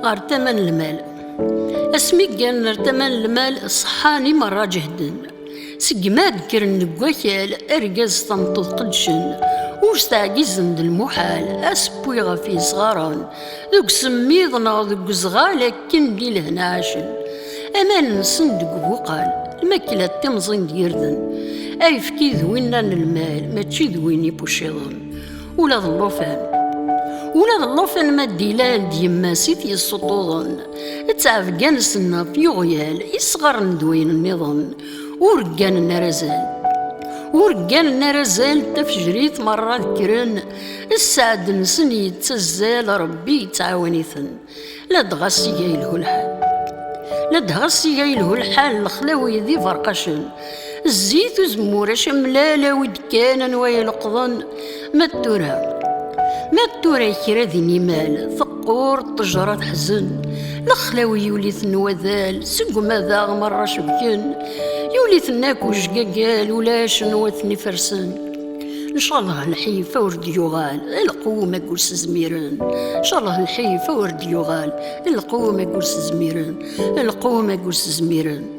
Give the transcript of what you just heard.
غير تمن المال. اسمي كان تمن المال صحاني مرة جهدن سقما ذكر النقاكال ارقاز تنطط قدشن وستعجزن المحال اسبوي غفي صغاران ذوك سميضنا ذوك صغالك كن دي لهنا عاشن امان نصندق بوقال الماكلة تمزن ديردن اي فكي ذوينا المال ماشي ذويني بوشيضن ولا ظلوفان ما ديلان ديما سيتي السطوضن تعرف كانسنا في غيال يصغر ندوين النظام ورقان النرزال تفجريت مرة ذكرن السعد نسن يتزال ربي يتعاونيثن لا دغسي يايله الحال الخلاوي ذي فرقشن الزيت وزمورة شملالة ودكانا ويلقضن ما التورا كرا ذي نمال ثقور طجرة تحزن الخلاوي يوليث نوذال سقو ماذا مرة شبكن يوليث ناكو جقاقال ولا شنوثني فرسن إن شاء الله الحيفة ورد يغال القوة ما قولس زميرن إن شاء الله الحيفة ورد يغال القوة ما قولس زميرن